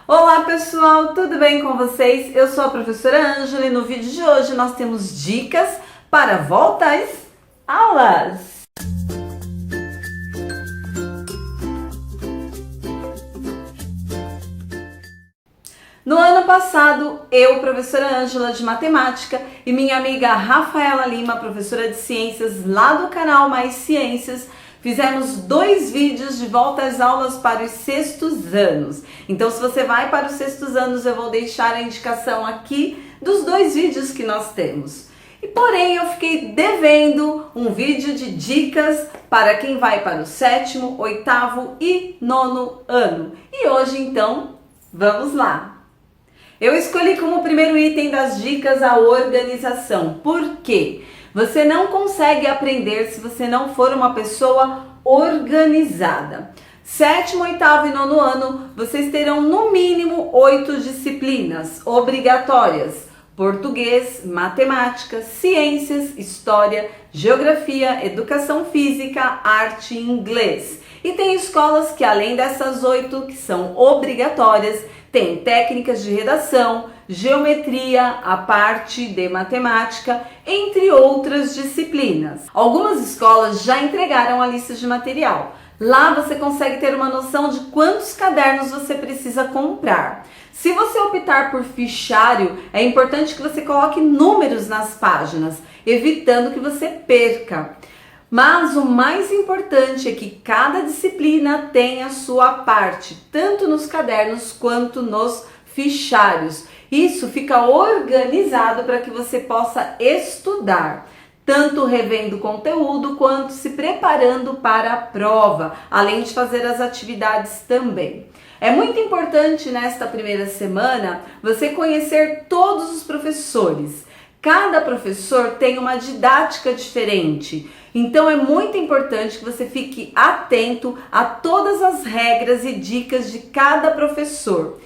Olá pessoal, tudo bem com vocês? Eu sou a professora Ângela e no vídeo de hoje nós temos dicas para volta às aulas. No ano passado, eu, professora Ângela de Matemática, e minha amiga Rafaela Lima, professora de Ciências lá do canal Mais Ciências, fizemos 2 vídeos de volta às aulas para os 6º anos. Então, se você vai para os 6º anos, eu vou deixar a indicação aqui dos 2 vídeos que nós temos. E porém, eu fiquei devendo um vídeo de dicas para quem vai para o 7º, 8º e 9º ano. E hoje, então, vamos lá! Eu escolhi como primeiro item das dicas a organização. Por quê? Você não consegue aprender se você não for uma pessoa organizada. 7º, 8º e 9º ano, vocês terão no mínimo 8 disciplinas obrigatórias. Português, matemática, ciências, história, geografia, educação física, arte e inglês. E tem escolas que além dessas 8 que são obrigatórias, tem técnicas de redação, geometria, a parte de matemática, entre outras disciplinas. Algumas escolas já entregaram a lista de material. Lá você consegue ter uma noção de quantos cadernos você precisa comprar. Se você optar por fichário, é importante que você coloque números nas páginas, evitando que você perca. Mas o mais importante é que cada disciplina tenha a sua parte, tanto nos cadernos quanto nos fichários. Isso fica organizado para que você possa estudar, tanto revendo o conteúdo quanto se preparando para a prova, além de fazer as atividades também. É muito importante nesta primeira semana você conhecer todos os professores. Cada professor tem uma didática diferente, então é muito importante que você fique atento a todas as regras e dicas de cada professor.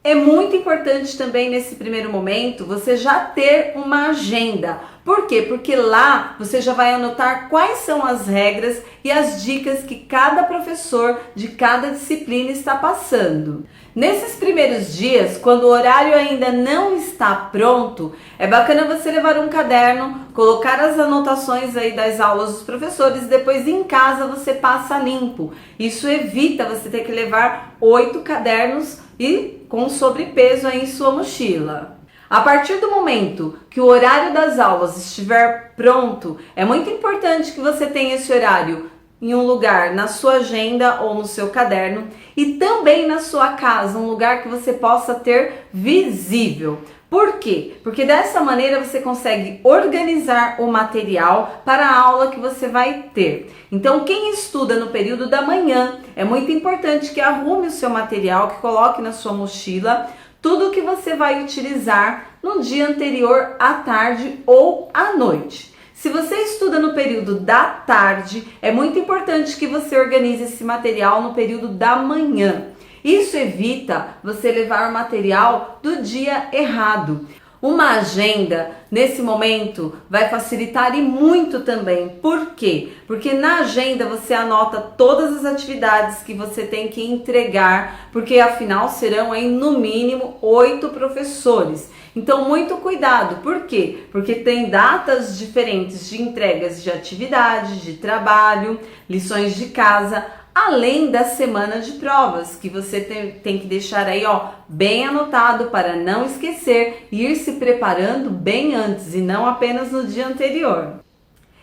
É muito importante também nesse primeiro momento você já ter uma agenda. Por quê? Porque lá você já vai anotar quais são as regras e as dicas que cada professor de cada disciplina está passando. Nesses primeiros dias, quando o horário ainda não está pronto, é bacana você levar um caderno, colocar as anotações aí das aulas dos professores e depois em casa você passa limpo. Isso evita você ter que levar 8 cadernos e com sobrepeso aí em sua mochila. A partir do momento que o horário das aulas estiver pronto, é muito importante que você tenha esse horário em um lugar na sua agenda ou no seu caderno e também na sua casa, um lugar que você possa ter visível. Por quê? Porque dessa maneira você consegue organizar o material para a aula que você vai ter. Então, quem estuda no período da manhã, é muito importante que arrume o seu material, que coloque na sua mochila tudo que você vai utilizar no dia anterior à tarde ou à noite. Se você estuda no período da tarde, é muito importante que você organize esse material no período da manhã. Isso evita você levar o material do dia errado. Uma agenda, nesse momento, vai facilitar e muito também. Por quê? Porque na agenda você anota todas as atividades que você tem que entregar, porque afinal serão aí no mínimo 8 professores. Então, muito cuidado. Por quê? Porque tem datas diferentes de entregas de atividades, de trabalho, lições de casa, além da semana de provas, que você tem que deixar aí, bem anotado para não esquecer e ir se preparando bem antes e não apenas no dia anterior.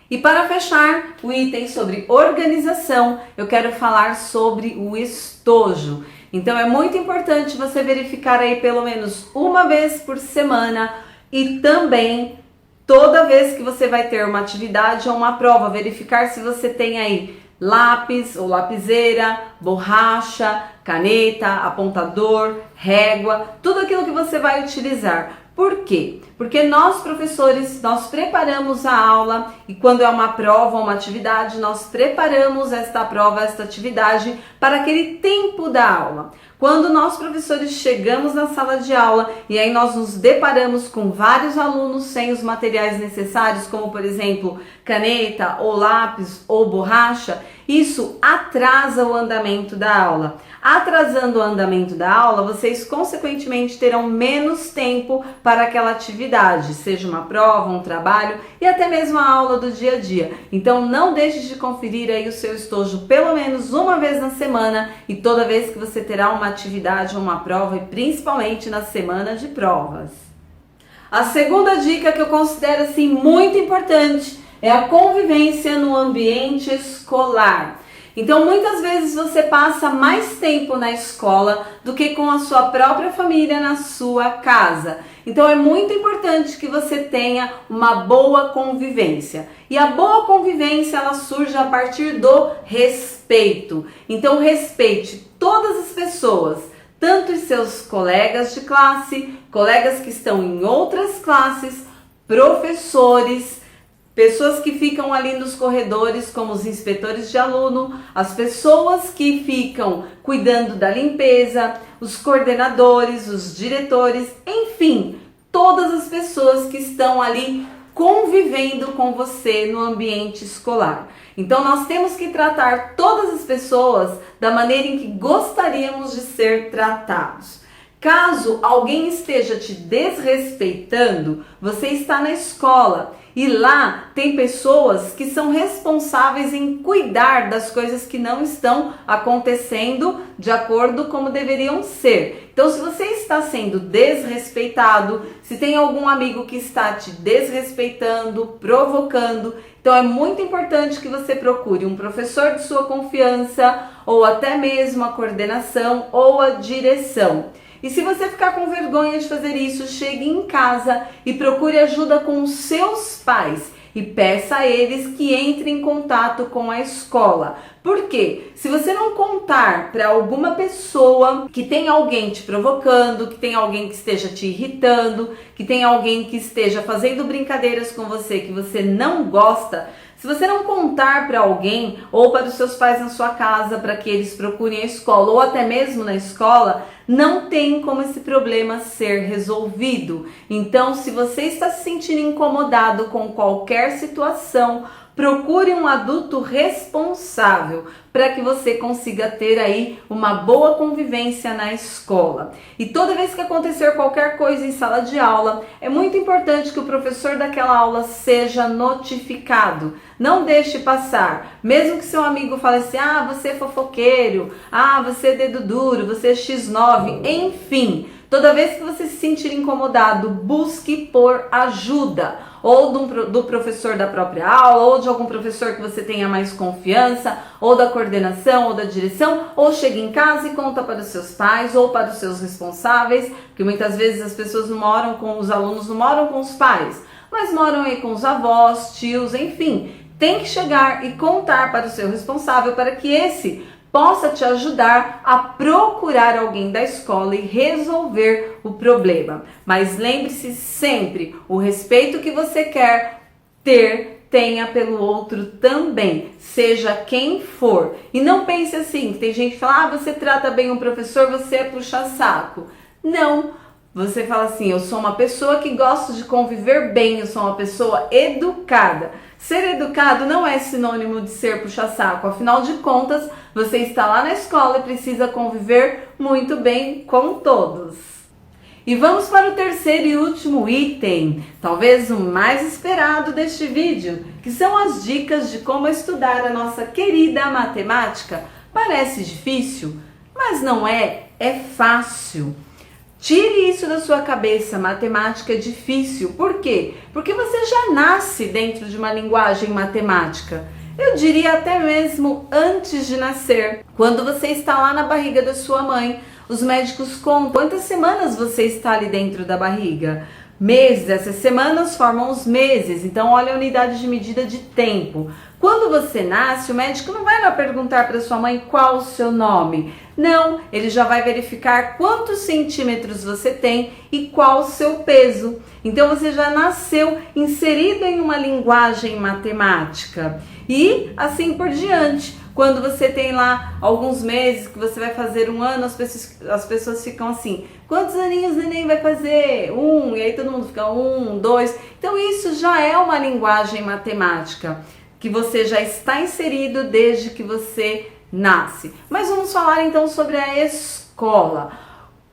E para fechar o item sobre organização, eu quero falar sobre o estojo. Então é muito importante você verificar aí pelo menos uma vez por semana e também toda vez que você vai ter uma atividade ou uma prova, verificar se você tem aí lápis ou lapiseira, borracha, caneta, apontador, régua, tudo aquilo que você vai utilizar. Por quê? Porque nós, professores, nós preparamos a aula e quando é uma prova ou uma atividade, nós preparamos esta prova, esta atividade para aquele tempo da aula. Quando nós, professores, chegamos na sala de aula e aí nós nos deparamos com vários alunos sem os materiais necessários, como por exemplo, caneta ou lápis ou borracha, Isso atrasa o andamento da aula. Atrasando o andamento da aula, vocês consequentemente terão menos tempo para aquela atividade, seja uma prova, um trabalho e até mesmo a aula do dia a dia. Então não deixe de conferir aí o seu estojo pelo menos uma vez na semana e toda vez que você terá uma atividade ou uma prova, e principalmente na semana de provas. A segunda dica que eu considero assim muito importante é a convivência no ambiente escolar. Então, muitas vezes você passa mais tempo na escola do que com a sua própria família na sua casa. Então, é muito importante que você tenha uma boa convivência. E a boa convivência, ela surge a partir do respeito. Então, respeite todas as pessoas, tanto os seus colegas de classe, colegas que estão em outras classes, professores, pessoas que ficam ali nos corredores, como os inspetores de aluno, as pessoas que ficam cuidando da limpeza, os coordenadores, os diretores, enfim, todas as pessoas que estão ali convivendo com você no ambiente escolar. Então nós temos que tratar todas as pessoas da maneira em que gostaríamos de ser tratados. Caso alguém esteja te desrespeitando, você está na escola e lá tem pessoas que são responsáveis em cuidar das coisas que não estão acontecendo de acordo como deveriam ser. Então, se você está sendo desrespeitado, se tem algum amigo que está te desrespeitando, provocando, então é muito importante que você procure um professor de sua confiança ou até mesmo a coordenação ou a direção. E se você ficar com vergonha de fazer isso, chegue em casa e procure ajuda com os seus pais e peça a eles que entrem em contato com a escola. Por quê? Se você não contar para alguma pessoa que tem alguém te provocando, que tem alguém que esteja te irritando, que tem alguém que esteja fazendo brincadeiras com você que você não gosta, se você não contar para alguém ou para os seus pais na sua casa para que eles procurem a escola ou até mesmo na escola, não tem como esse problema ser resolvido. Então, se você está se sentindo incomodado com qualquer situação, procure um adulto responsável para que você consiga ter aí uma boa convivência na escola. E toda vez que acontecer qualquer coisa em sala de aula, é muito importante que o professor daquela aula seja notificado. Não deixe passar. Mesmo que seu amigo fale assim, você é fofoqueiro, você é dedo duro, você é X9, enfim. Toda vez que você se sentir incomodado, busque por ajuda, ou do professor da própria aula, ou de algum professor que você tenha mais confiança, ou da coordenação, ou da direção, ou chegue em casa e conta para os seus pais, ou para os seus responsáveis, porque muitas vezes as pessoas não moram com os alunos, não moram com os pais, mas moram aí com os avós, tios, enfim. Tem que chegar e contar para o seu responsável para que esse possa te ajudar a procurar alguém da escola e resolver o problema. Mas lembre-se sempre, o respeito que você quer ter, tenha pelo outro também, seja quem for. E não pense assim, que tem gente que fala, você trata bem um professor, você é puxa-saco. Não, você fala assim, eu sou uma pessoa que gosta de conviver bem, eu sou uma pessoa educada. Ser educado não é sinônimo de ser puxa-saco, afinal de contas, você está lá na escola e precisa conviver muito bem com todos. E vamos para o terceiro e último item, talvez o mais esperado deste vídeo, que são as dicas de como estudar a nossa querida matemática. Parece difícil, mas não é, é fácil. Tire isso da sua cabeça, matemática é difícil. Por quê? Porque você já nasce dentro de uma linguagem matemática. Eu diria até mesmo antes de nascer. Quando você está lá na barriga da sua mãe, os médicos contam quantas semanas você está ali dentro da barriga. Meses, essas semanas formam os meses, então olha a unidade de medida de tempo. Quando você nasce, o médico não vai lá perguntar para sua mãe qual o seu nome. Não, ele já vai verificar quantos centímetros você tem e qual o seu peso. Então você já nasceu inserido em uma linguagem matemática. E assim por diante. Quando você tem lá alguns meses que você vai fazer um ano, as pessoas ficam assim, quantos aninhos o neném vai fazer? 1, e aí todo mundo fica 1, 2. Então isso já é uma linguagem matemática. que você já está inserido desde que você nasce. Mas vamos falar então sobre a escola.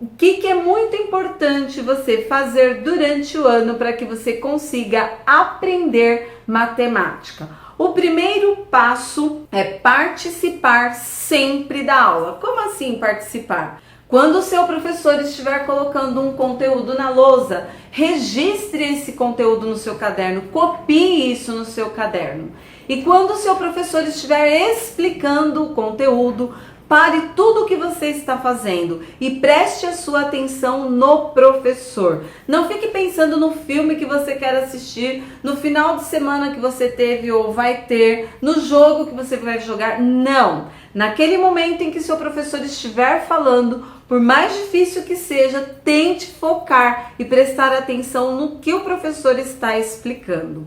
O que é muito importante você fazer durante o ano para que você consiga aprender matemática? O primeiro passo é participar sempre da aula. Como assim participar? Quando o seu professor estiver colocando um conteúdo na lousa, registre esse conteúdo no seu caderno, copie isso no seu caderno. E quando o seu professor estiver explicando o conteúdo, pare tudo o que você está fazendo e preste a sua atenção no professor. Não fique pensando no filme que você quer assistir, no final de semana que você teve ou vai ter, no jogo que você vai jogar. Não! Naquele momento em que seu professor estiver falando, por mais difícil que seja, tente focar e prestar atenção no que o professor está explicando.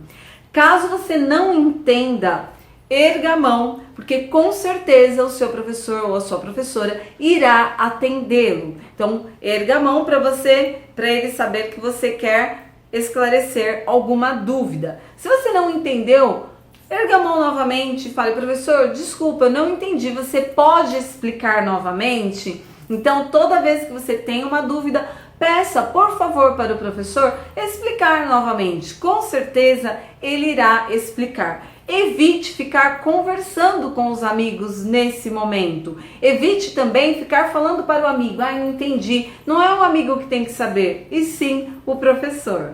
Caso você não entenda, erga a mão, porque com certeza o seu professor ou a sua professora irá atendê-lo. Então, erga a mão para ele saber que você quer esclarecer alguma dúvida. Se você não entendeu, erga a mão novamente e fale: professor, desculpa, eu não entendi, você pode explicar novamente? Então, toda vez que você tem uma dúvida, peça, por favor, para o professor explicar novamente. Com certeza, ele irá explicar. Evite ficar conversando com os amigos nesse momento. Evite também ficar falando para o amigo: não entendi. Não é o amigo que tem que saber, e sim o professor.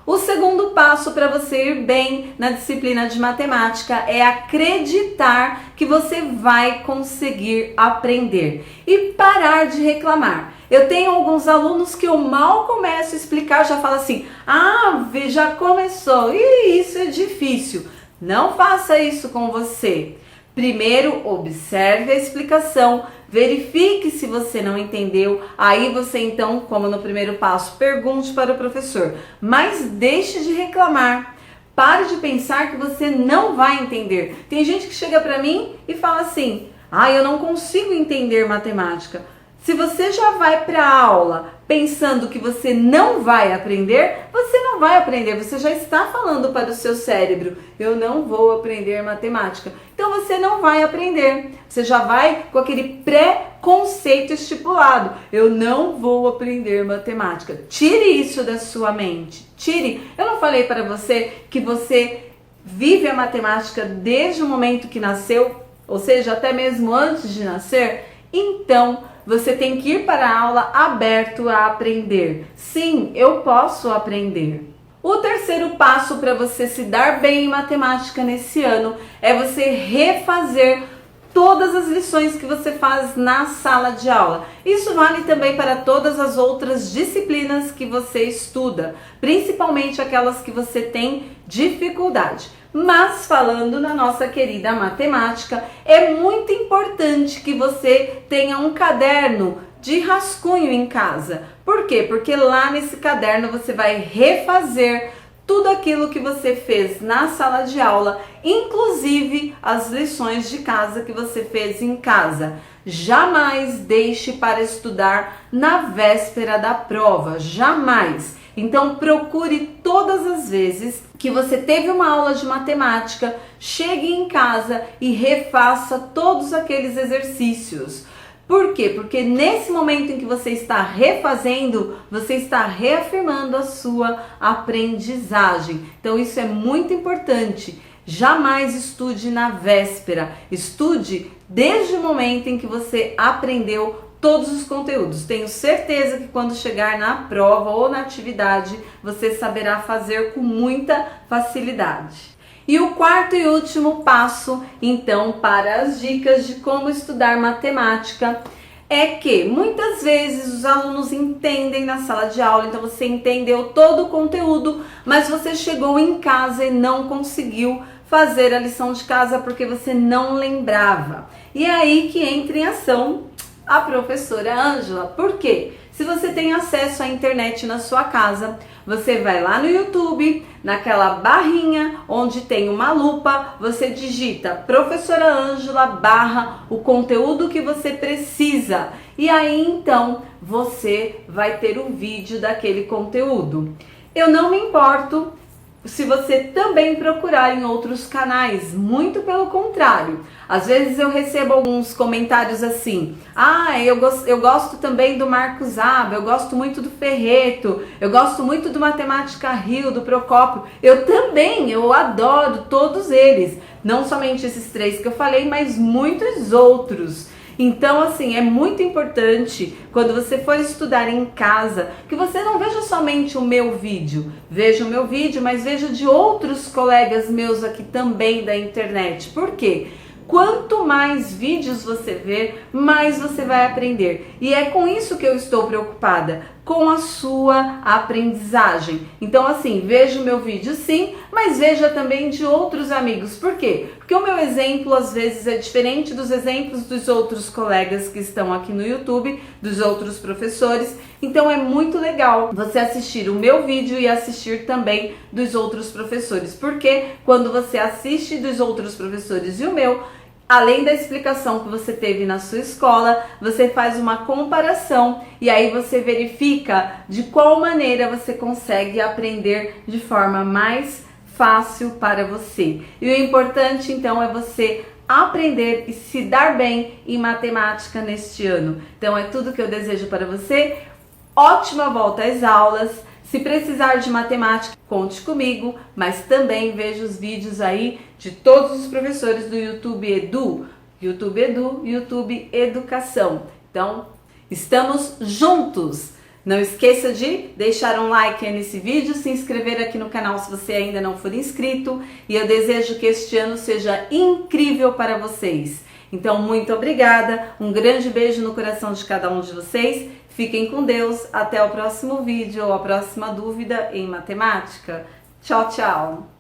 O segundo passo para você ir bem na disciplina de matemática é acreditar que você vai conseguir aprender e parar de reclamar. Eu tenho alguns alunos que eu mal começo a explicar, já falo assim: já começou, e isso é difícil. Não faça isso com você. Primeiro, observe a explicação, verifique se você não entendeu. Aí você então, como no primeiro passo, pergunte para o professor. Mas deixe de reclamar. Pare de pensar que você não vai entender. Tem gente que chega para mim e fala assim: eu não consigo entender matemática. Se você já vai para a aula pensando que você não vai aprender, você não vai aprender. Você já está falando para o seu cérebro: eu não vou aprender matemática. Então você não vai aprender. Você já vai com aquele pré-conceito estipulado: eu não vou aprender matemática. Tire isso da sua mente. Tire. Eu não falei para você que você vive a matemática desde o momento que nasceu, ou seja, até mesmo antes de nascer? Então, você tem que ir para a aula aberto a aprender. Sim, eu posso aprender. O terceiro passo para você se dar bem em matemática nesse ano é você refazer todas as lições que você faz na sala de aula. Isso vale também para todas as outras disciplinas que você estuda, principalmente aquelas que você tem dificuldade. Mas falando na nossa querida matemática, é muito importante que você tenha um caderno de rascunho em casa. Por quê? Porque lá nesse caderno você vai refazer tudo aquilo que você fez na sala de aula, inclusive as lições de casa que você fez em casa. Jamais deixe para estudar na véspera da prova, jamais. Então procure todas as vezes que você teve uma aula de matemática, chegue em casa e refaça todos aqueles exercícios. Por quê? Porque nesse momento em que você está refazendo, você está reafirmando a sua aprendizagem. Então isso é muito importante. Jamais estude na véspera. Estude desde o momento em que você aprendeu todos os conteúdos. Tenho certeza que quando chegar na prova ou na atividade, você saberá fazer com muita facilidade. E o quarto e último passo, então, para as dicas de como estudar matemática, é que muitas vezes os alunos entendem na sala de aula, então você entendeu todo o conteúdo, mas você chegou em casa e não conseguiu fazer a lição de casa porque você não lembrava. E é aí que entra em ação a professora Ângela. Por quê? Se você tem acesso à internet na sua casa, você vai lá no YouTube, naquela barrinha onde tem uma lupa, você digita professora Ângela / o conteúdo que você precisa. E aí então você vai ter o vídeo daquele conteúdo. Eu não me importo se você também procurar em outros canais, muito pelo contrário. Às vezes eu recebo alguns comentários assim: ah, eu gosto também do Marcos Aba, eu gosto muito do Ferreto, eu gosto muito do Matemática Rio, do Procópio. Eu adoro todos eles, não somente esses 3 que eu falei, mas muitos outros. Então, assim, é muito importante quando você for estudar em casa que você não veja somente o meu vídeo. Veja o meu vídeo, mas veja de outros colegas meus aqui também da internet. Por quê? Quanto mais vídeos você ver, mais você vai aprender. E é com isso que eu estou preocupada, com a sua aprendizagem. Então, assim, veja o meu vídeo sim, mas veja também de outros amigos. Por quê? Porque o meu exemplo, às vezes, é diferente dos exemplos dos outros colegas que estão aqui no YouTube, dos outros professores. Então, é muito legal você assistir o meu vídeo e assistir também dos outros professores. Porque quando você assiste dos outros professores e o meu, além da explicação que você teve na sua escola, você faz uma comparação e aí você verifica de qual maneira você consegue aprender de forma mais fácil para você. E o importante então é você aprender e se dar bem em matemática neste ano. Então é tudo que eu desejo para você. Ótima volta às aulas. Se precisar de matemática, conte comigo, mas também veja os vídeos aí de todos os professores do YouTube Edu, YouTube Educação. Então, estamos juntos! Não esqueça de deixar um like aí nesse vídeo, se inscrever aqui no canal se você ainda não for inscrito, e eu desejo que este ano seja incrível para vocês. Então, muito obrigada, um grande beijo no coração de cada um de vocês. Fiquem com Deus, até o próximo vídeo ou a próxima dúvida em matemática. Tchau, tchau!